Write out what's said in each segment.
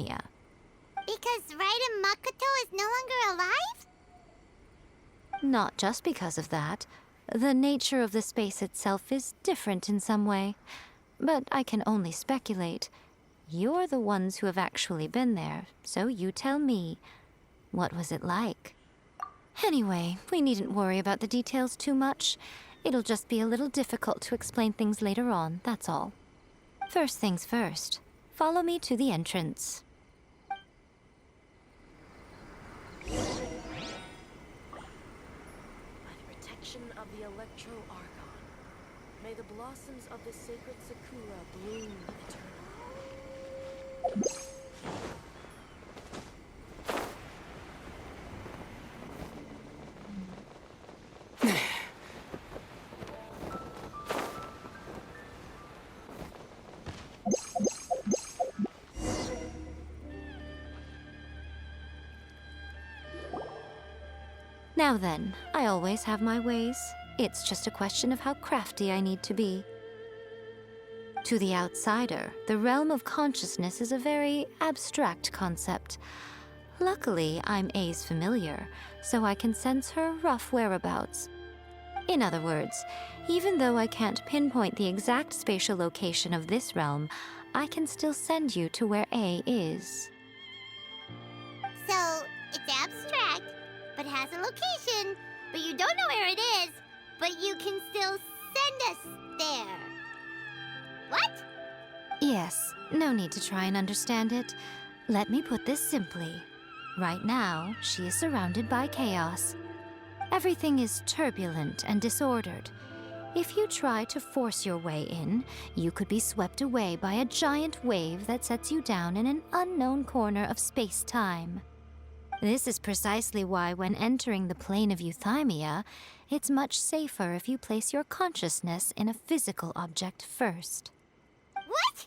Thymia. Because Raiden Makoto is no longer alive? Not just because of that. The nature of the space itself is different in some way. But I can only speculate. You're the ones who have actually been there, so you tell me. What was it like? Anyway, we needn't worry about the details too much. It'll just be a little difficult to explain things later on, that's all. First things first. Follow me to the entrance. By the protection of the Electro-Argon, may the blossoms of the sacred Sakura bloom eternally. Now then, I always have my ways. It's just a question of how crafty I need to be. To the outsider, the realm of consciousness is a very abstract concept. Luckily, I'm A's familiar, so I can sense her rough whereabouts. In other words, even though I can't pinpoint the exact spatial location of this realm, I can still send you to where A is. So, it's abstract, but has a location, but you don't know where it is, but you can still send us there. What? Yes, no need to try and understand it. Let me put this simply. Right now, she is surrounded by chaos. Everything is turbulent and disordered. If you try to force your way in, you could be swept away by a giant wave that sets you down in an unknown corner of space-time. This is precisely why when entering the plane of Euthymia, it's much safer if you place your consciousness in a physical object first. What?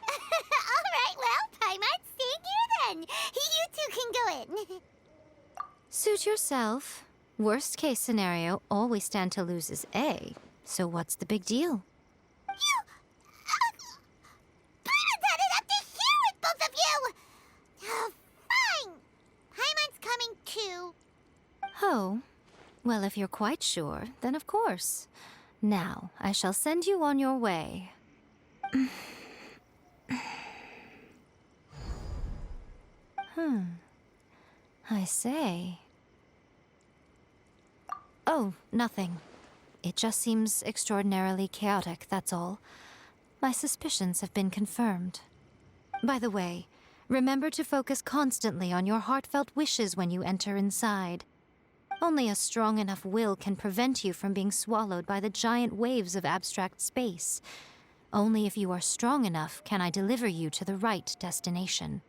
Alright, well, Paimon, stand here then. You two can go in. Suit yourself. Worst case scenario, all we stand to lose is A. So what's the big deal? You... Paimon's had it up to here with both of you! Oh, fine. Paimon's coming too. Oh, well, if you're quite sure, then of course. Now, I shall send you on your way. I say. Oh, nothing. It just seems extraordinarily chaotic, that's all. My suspicions have been confirmed. By the way, remember to focus constantly on your heartfelt wishes when you enter inside. Only a strong enough will can prevent you from being swallowed by the giant waves of abstract space. Only if you are strong enough can I deliver you to the right destination.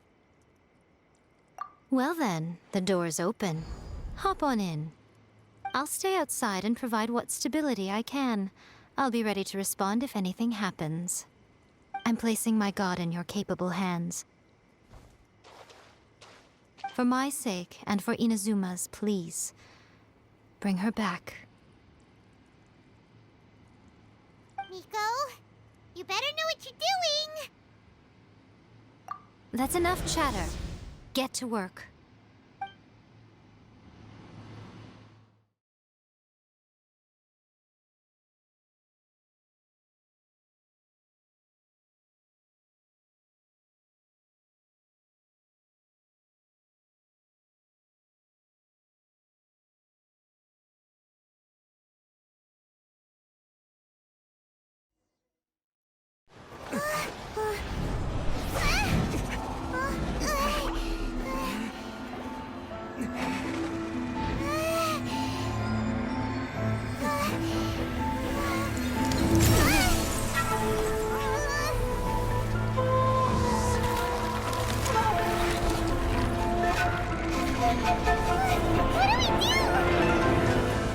Well then, the door's open. Hop on in. I'll stay outside and provide what stability I can. I'll be ready to respond if anything happens. I'm placing my god in your capable hands. For my sake, and for Inazuma's, please. Bring her back. Miko, you better know what you're doing! That's enough chatter. Get to work.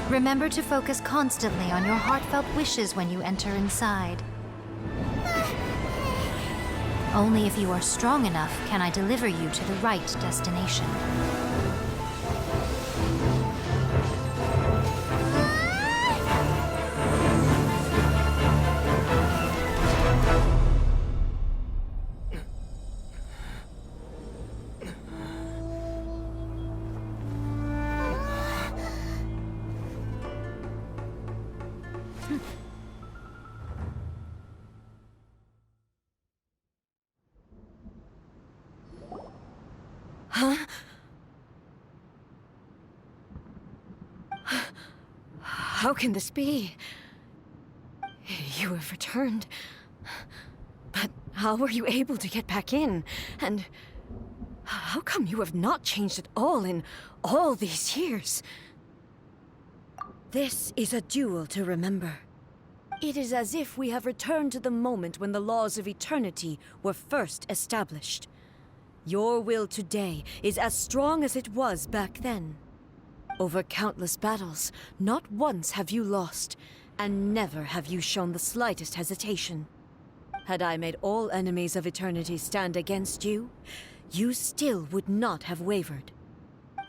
Remember to focus constantly on your heartfelt wishes when you enter inside. Only if you are strong enough can I deliver you to the right destination. How can this be? You have returned. But how were you able to get back in? And how come you have not changed at all in all these years? This is a duel to remember. It is as if we have returned to the moment when the laws of eternity were first established. Your will today is as strong as it was back then. Over countless battles, not once have you lost, and never have you shown the slightest hesitation. Had I made all enemies of eternity stand against you, you still would not have wavered.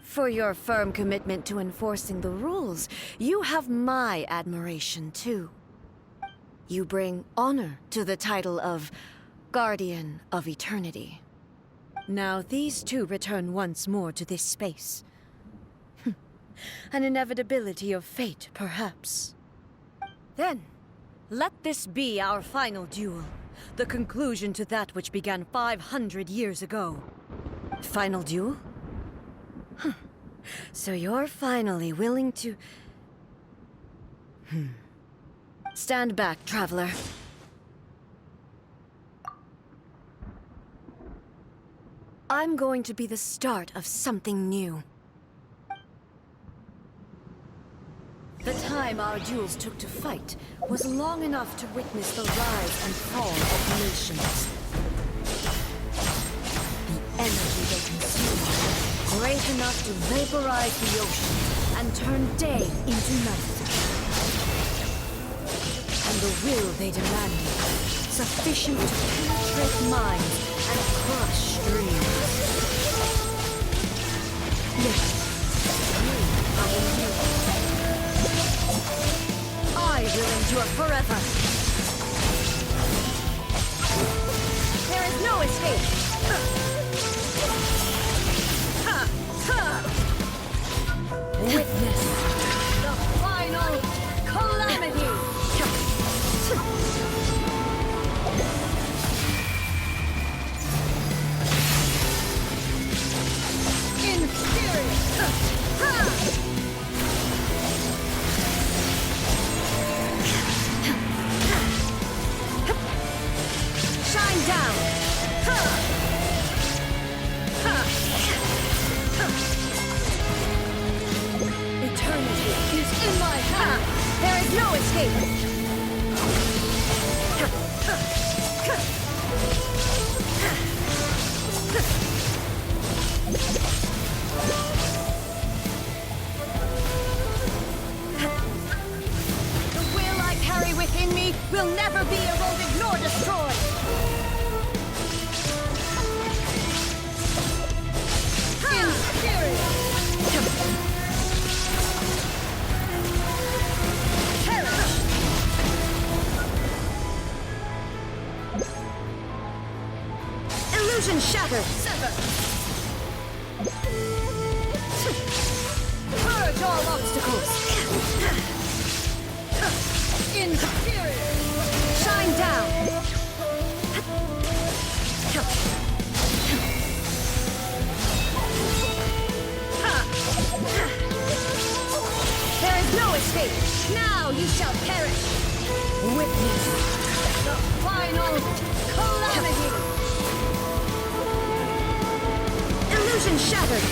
For your firm commitment to enforcing the rules, you have my admiration too. You bring honor to the title of Guardian of Eternity. Now these two return once more to this space. An inevitability of fate, perhaps. Then, let this be our final duel. The conclusion to that which began 500 years ago. Final duel? So you're finally willing to... Stand back, traveler. I'm going to be the start of something new. The time our duels took to fight was long enough to witness the rise and fall of nations. The energy they consumed, great enough to vaporize the ocean and turn day into night. And the will they demanded, sufficient to penetrate minds and crush dreams. Yes, you are immune. I will endure forever. There is no escape. Witness the final calamity. Shine down! Eternity is in my hand! There is no escape! The will I carry within me will never be eroded nor destroyed! Illusion shattered! Sever! Purge all obstacles! Inferior! Shine down! There is no escape! Now you shall perish! Witness the final calamity! Illusion shattered!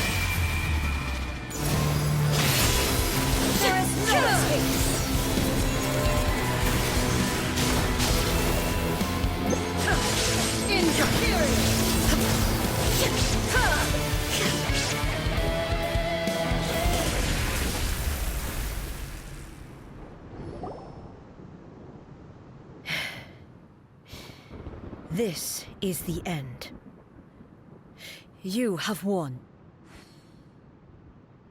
There is no escape! Inferior! This is the end. You have won.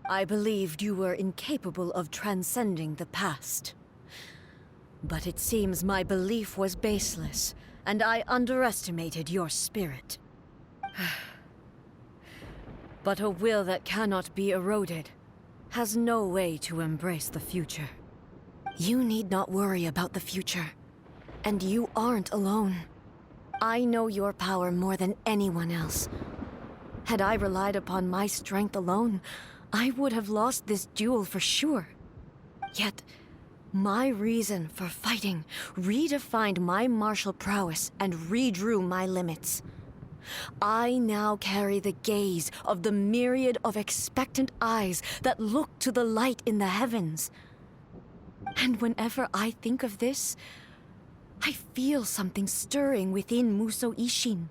I believed you were incapable of transcending the past. But it seems my belief was baseless, and I underestimated your spirit. But a will that cannot be eroded has no way to embrace the future. You need not worry about the future, and you aren't alone. I know your power more than anyone else. Had I relied upon my strength alone, I would have lost this duel for sure. Yet, my reason for fighting redefined my martial prowess and redrew my limits. I now carry the gaze of the myriad of expectant eyes that look to the light in the heavens. And whenever I think of this, I feel something stirring within Musou Ishin.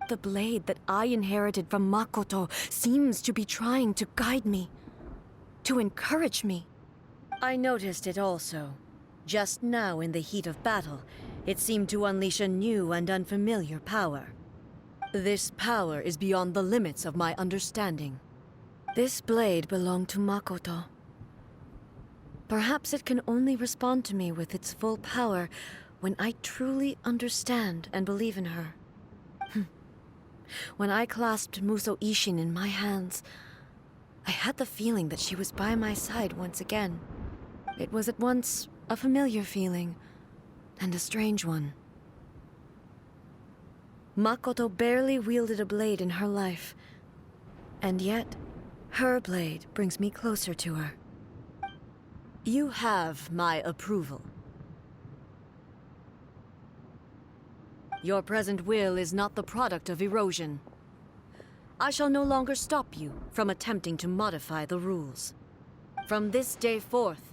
The blade that I inherited from Makoto seems to be trying to guide me, to encourage me. I noticed it also. Just now in the heat of battle, it seemed to unleash a new and unfamiliar power. This power is beyond the limits of my understanding. This blade belonged to Makoto. Perhaps it can only respond to me with its full power when I truly understand and believe in her. When I clasped Musou Ishin in my hands, I had the feeling that she was by my side once again. It was at once a familiar feeling and a strange one. Makoto barely wielded a blade in her life, and yet her blade brings me closer to her. You have my approval. Your present will is not the product of erosion. I shall no longer stop you from attempting to modify the rules. From this day forth,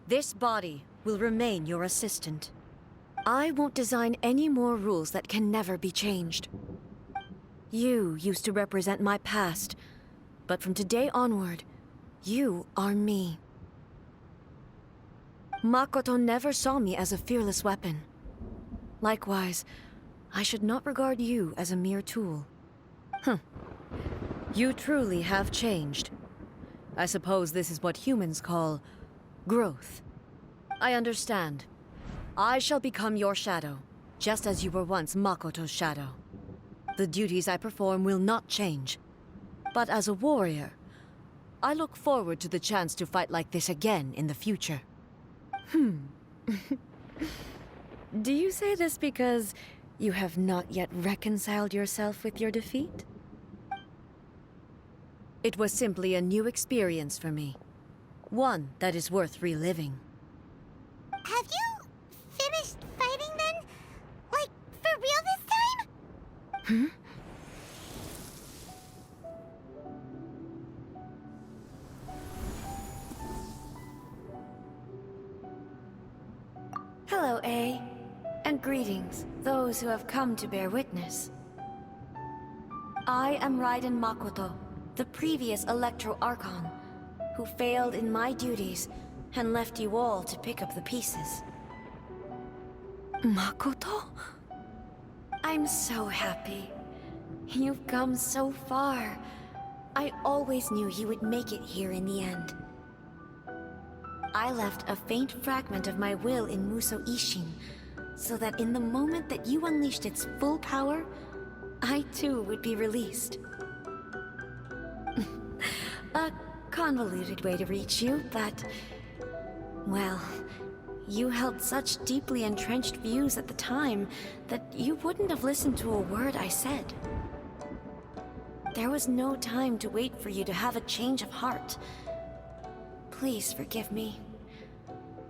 this body will remain your assistant. I won't design any more rules that can never be changed. You used to represent my past, but from today onward, you are me. Makoto never saw me as a fearless weapon. Likewise, I should not regard you as a mere tool. You truly have changed. I suppose this is what humans call growth. I understand. I shall become your shadow, just as you were once Makoto's shadow. The duties I perform will not change. But as a warrior, I look forward to the chance to fight like this again in the future. Do you say this because you have not yet reconciled yourself with your defeat? It was simply a new experience for me. One that is worth reliving. Have you finished fighting then? Like, for real this time? Hello, A. And greetings, those who have come to bear witness. I am Raiden Makoto, the previous Electro Archon, who failed in my duties and left you all to pick up the pieces. Makoto? I'm so happy. You've come so far. I always knew you would make it here in the end. I left a faint fragment of my will in Musou Ishin, so that in the moment that you unleashed its full power, I too would be released. A convoluted way to reach you, but... well, you held such deeply entrenched views at the time that you wouldn't have listened to a word I said. There was no time to wait for you to have a change of heart. Please forgive me.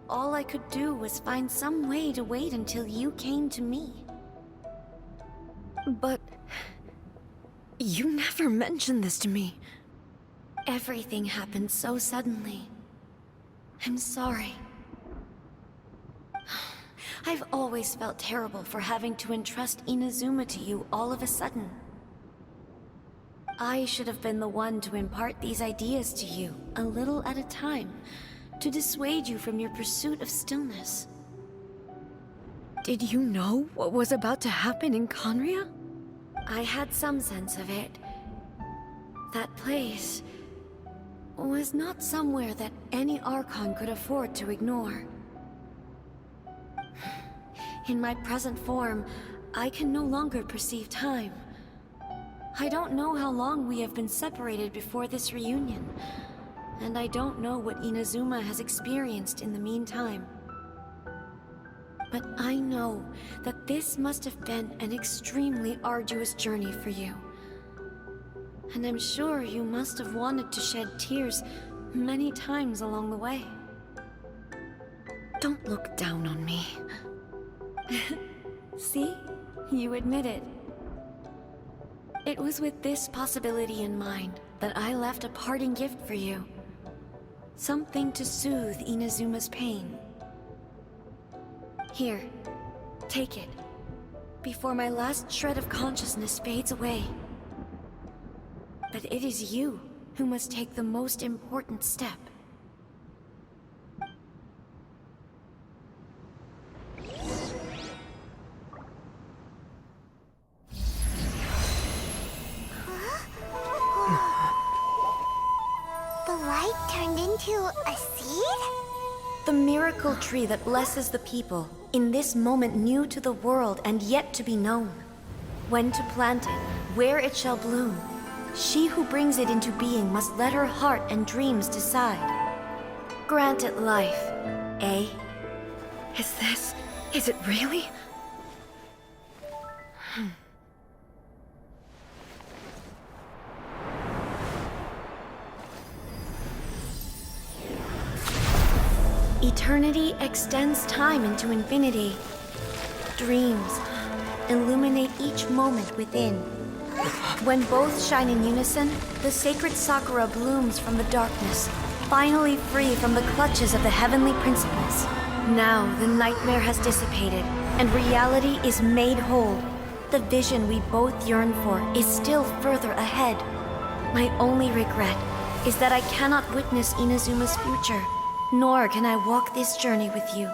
All I could do was find some way to wait until you came to me. But... you never mentioned this to me. Everything happened so suddenly. I'm sorry. I've always felt terrible for having to entrust Inazuma to you all of a sudden. I should have been the one to impart these ideas to you, a little at a time, to dissuade you from your pursuit of stillness. Did you know what was about to happen in Conria? I had some sense of it. That place was not somewhere that any Archon could afford to ignore. In my present form, I can no longer perceive time. I don't know how long we have been separated before this reunion, and I don't know what Inazuma has experienced in the meantime. But I know that this must have been an extremely arduous journey for you. And I'm sure you must have wanted to shed tears many times along the way. Don't look down on me. See? You admit it. It was with this possibility in mind that I left a parting gift for you. Something to soothe Inazuma's pain. Here, take it, before my last shred of consciousness fades away. But it is you who must take the most important step. The light turned into a seed? The miracle tree that blesses the people, in this moment new to the world and yet to be known. When to plant it, where it shall bloom. She who brings it into being must let her heart and dreams decide. Grant it life, eh? Is it really? Eternity extends time into infinity. Dreams illuminate each moment within. When both shine in unison, the sacred Sakura blooms from the darkness, finally free from the clutches of the heavenly principles. Now the nightmare has dissipated, and reality is made whole. The vision we both yearn for is still further ahead. My only regret is that I cannot witness Inazuma's future, nor can I walk this journey with you.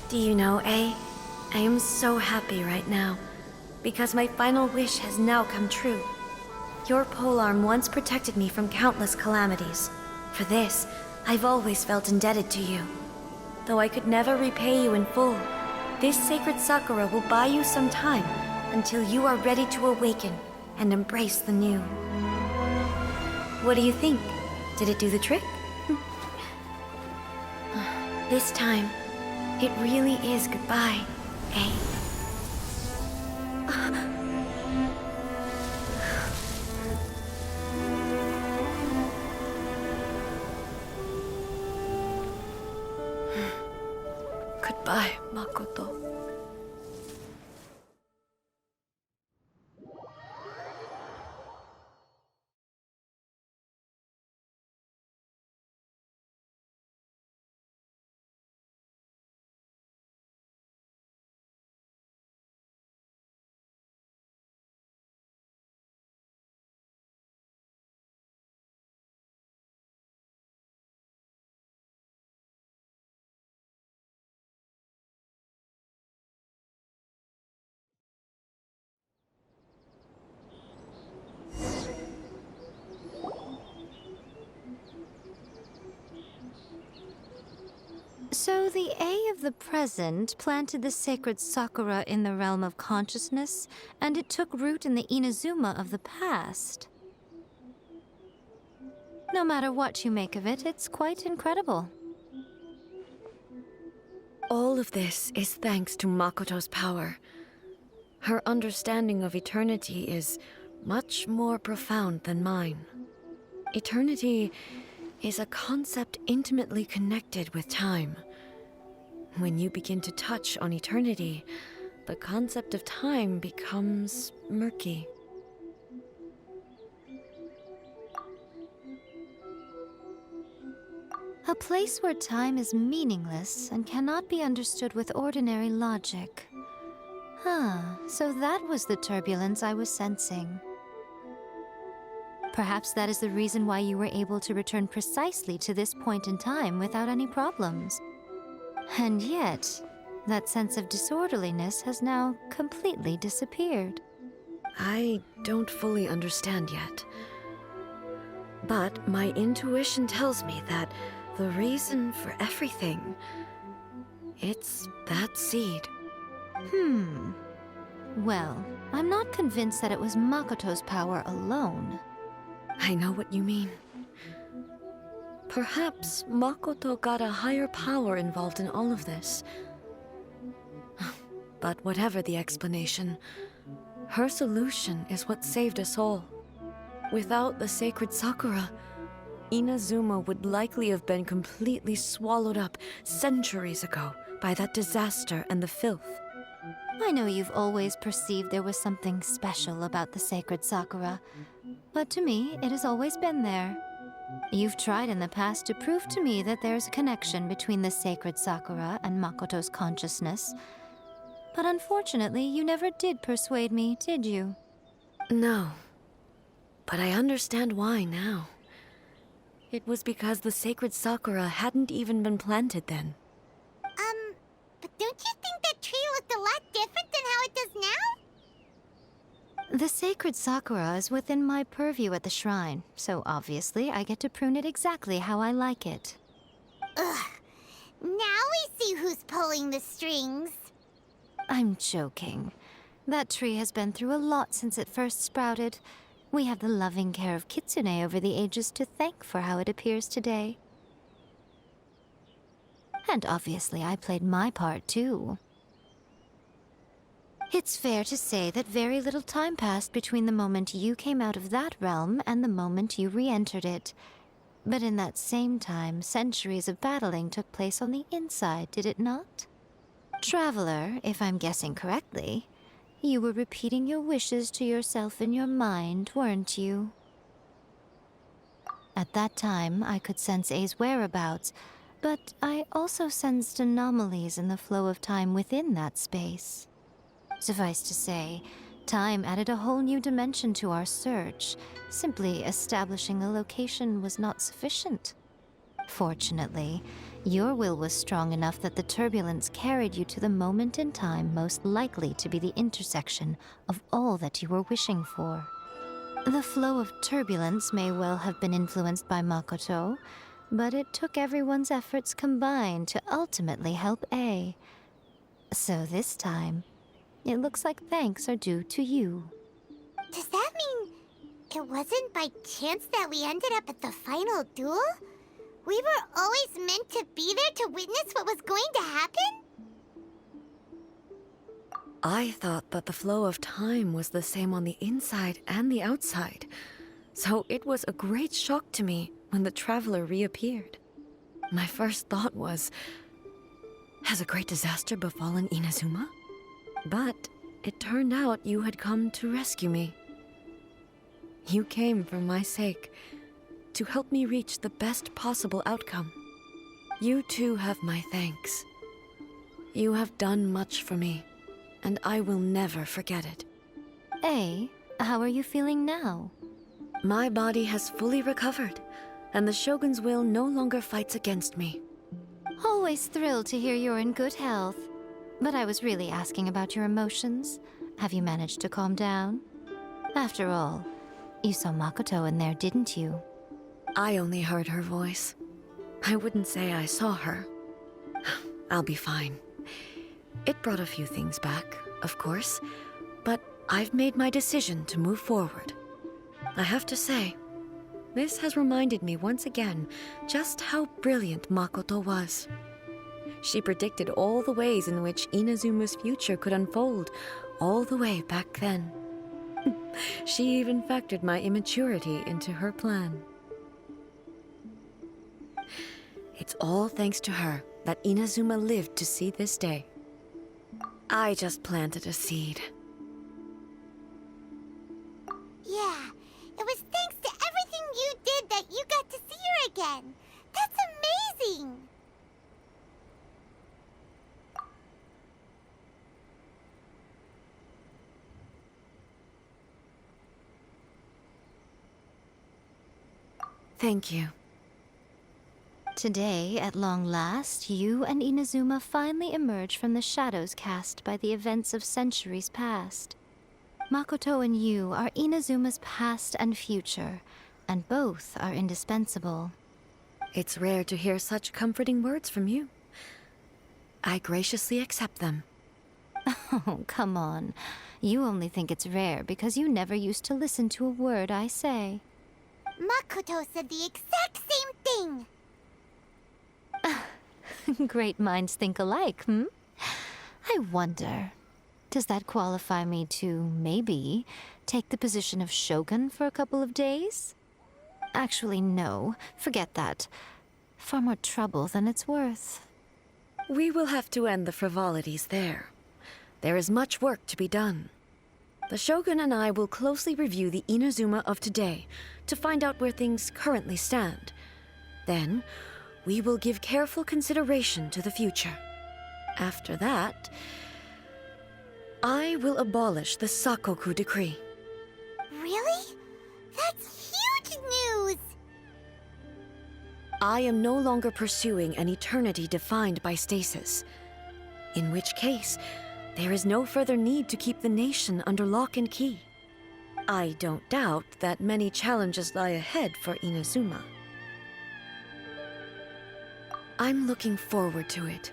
Do you know, I am so happy right now, because my final wish has now come true. Your polearm once protected me from countless calamities. For this, I've always felt indebted to you. Though I could never repay you in full, this sacred Sakura will buy you some time until you are ready to awaken and embrace the new. What do you think? Did it do the trick? This time, it really is goodbye, eh? Goodbye, Makoto. So the A of the present planted the sacred Sakura in the realm of consciousness, and it took root in the Inazuma of the past. No matter what you make of it, it's quite incredible. All of this is thanks to Makoto's power. Her understanding of eternity is much more profound than mine. Eternity is a concept intimately connected with time. When you begin to touch on eternity, the concept of time becomes murky. A place where time is meaningless and cannot be understood with ordinary logic. So that was the turbulence I was sensing. Perhaps that is the reason why you were able to return precisely to this point in time without any problems. And yet, that sense of disorderliness has now completely disappeared. I don't fully understand yet. But my intuition tells me that the reason for everything, it's that seed. Well, I'm not convinced that it was Makoto's power alone. I know what you mean. Perhaps Makoto got a higher power involved in all of this. But whatever the explanation, her solution is what saved us all. Without the sacred Sakura, Inazuma would likely have been completely swallowed up centuries ago by that disaster and the filth. I know you've always perceived there was something special about the sacred Sakura, but to me, it has always been there. You've tried in the past to prove to me that there's a connection between the sacred Sakura and Makoto's consciousness, but unfortunately, you never did persuade me, did you? No, but I understand why now. It was because the sacred Sakura hadn't even been planted then. But don't you think that tree looked a lot different than how it does now? The sacred Sakura is within my purview at the shrine, so obviously I get to prune it exactly how I like it. Ugh. Now we see who's pulling the strings. I'm joking. That tree has been through a lot since it first sprouted. We have the loving care of Kitsune over the ages to thank for how it appears today. And obviously I played my part too. It's fair to say that very little time passed between the moment you came out of that realm and the moment you re-entered it. But in that same time, centuries of battling took place on the inside, did it not? Traveler, if I'm guessing correctly, you were repeating your wishes to yourself in your mind, weren't you? At that time, I could sense A's whereabouts, but I also sensed anomalies in the flow of time within that space. Suffice to say, time added a whole new dimension to our search. Simply establishing a location was not sufficient. Fortunately, your will was strong enough that the turbulence carried you to the moment in time most likely to be the intersection of all that you were wishing for. The flow of turbulence may well have been influenced by Makoto, but it took everyone's efforts combined to ultimately help A. So this time, it looks like thanks are due to you. Does that mean it wasn't by chance that we ended up at the final duel? We were always meant to be there to witness what was going to happen? I thought that the flow of time was the same on the inside and the outside, so it was a great shock to me when the traveler reappeared. My first thought was, has a great disaster befallen Inazuma? But it turned out you had come to rescue me. You came for my sake, to help me reach the best possible outcome. You too have my thanks. You have done much for me, and I will never forget it. A, how are you feeling now? My body has fully recovered, and the Shogun's will no longer fights against me. Always thrilled to hear you're in good health. But I was really asking about your emotions. Have you managed to calm down? After all, you saw Makoto in there, didn't you? I only heard her voice. I wouldn't say I saw her. I'll be fine. It brought a few things back, of course, but I've made my decision to move forward. I have to say, this has reminded me once again just how brilliant Makoto was. She predicted all the ways in which Inazuma's future could unfold, all the way back then. She even factored my immaturity into her plan. It's all thanks to her that Inazuma lived to see this day. I just planted a seed. Yeah, it was thanks to everything you did that you got to see her again. That's amazing! Thank you. Today, at long last, you and Inazuma finally emerge from the shadows cast by the events of centuries past. Makoto and you are Inazuma's past and future, and both are indispensable. It's rare to hear such comforting words from you. I graciously accept them. Oh, come on. You only think it's rare because you never used to listen to a word I say. Makoto said the exact same thing! Great minds think alike, hmm? I wonder, Does that qualify me to, maybe, take the position of shogun for a couple of days? Actually, no. Forget that. Far more trouble than it's worth. We will have to end the frivolities there. There is much work to be done. The Shogun and I will closely review the Inazuma of today to find out where things currently stand. Then, we will give careful consideration to the future. After that, I will abolish the Sakoku decree. Really? That's huge news! I am no longer pursuing an eternity defined by stasis. In which case, there is no further need to keep the nation under lock and key. I don't doubt that many challenges lie ahead for Inazuma. I'm looking forward to it.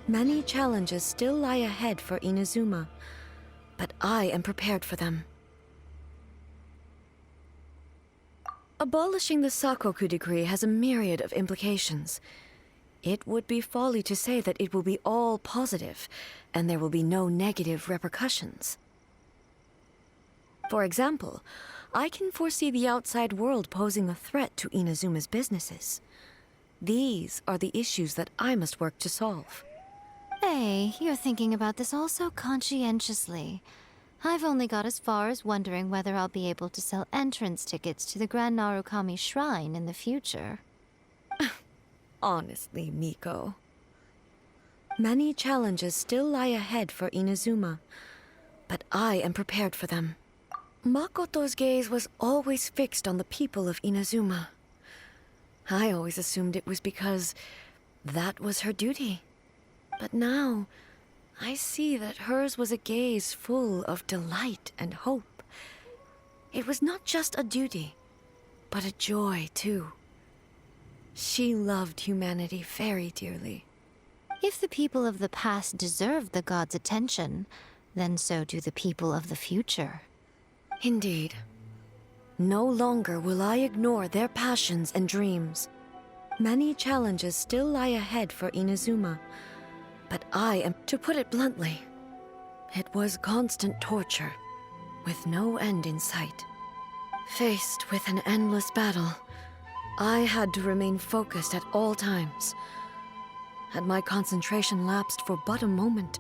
Many challenges still lie ahead for Inazuma, but I am prepared for them. Abolishing the Sakoku decree has a myriad of implications. It would be folly to say that it will be all positive, and there will be no negative repercussions. For example, I can foresee the outside world posing a threat to Inazuma's businesses. These are the issues that I must work to solve. Hey, you're thinking about this all so conscientiously. I've only got as far as wondering whether I'll be able to sell entrance tickets to the Grand Narukami Shrine in the future. Honestly, Miko. Many challenges still lie ahead for Inazuma, but I am prepared for them. Makoto's gaze was always fixed on the people of Inazuma. I always assumed it was because that was her duty. But now, I see that hers was a gaze full of delight and hope. It was not just a duty, but a joy, too. She loved humanity very dearly. If the people of the past deserve the god's attention, then so do the people of the future. Indeed. No longer will I ignore their passions and dreams. Many challenges still lie ahead for Inazuma, but I am, to put it bluntly, it was constant torture, with no end in sight. Faced with an endless battle, I had to remain focused at all times. Had my concentration lapsed for but a moment,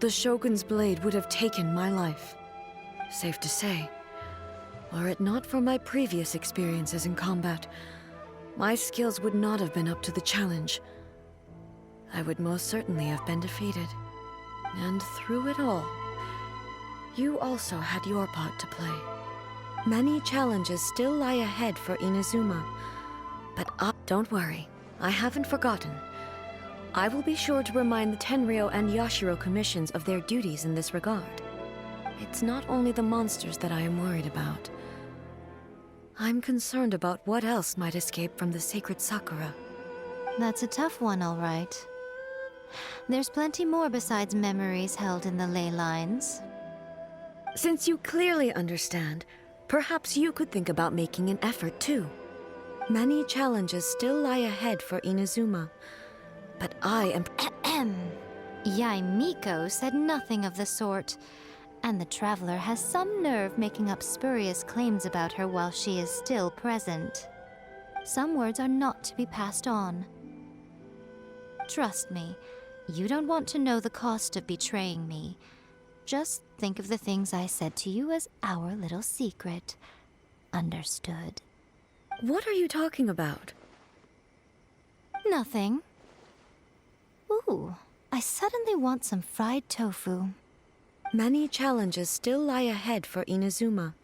the Shogun's blade would have taken my life. Safe to say, were it not for my previous experiences in combat, my skills would not have been up to the challenge. I would most certainly have been defeated. And through it all, you also had your part to play. Many challenges still lie ahead for Inazuma, but don't worry, I haven't forgotten. I will be sure to remind the Tenryou and Yashiro commissions of their duties in this regard. It's not only the monsters that I am worried about. I'm concerned about what else might escape from the sacred Sakura. That's a tough one, all right. There's plenty more besides memories held in the ley lines. Since you clearly understand, perhaps you could think about making an effort too. Many challenges still lie ahead for Inazuma, but I am... Yai Miko said nothing of the sort, and the traveler has some nerve making up spurious claims about her while she is still present. Some words are not to be passed on. Trust me, you don't want to know the cost of betraying me. Just think of the things I said to you as our little secret. Understood? What are you talking about? Nothing. Ooh, I suddenly want some fried tofu. Many challenges still lie ahead for Inazuma,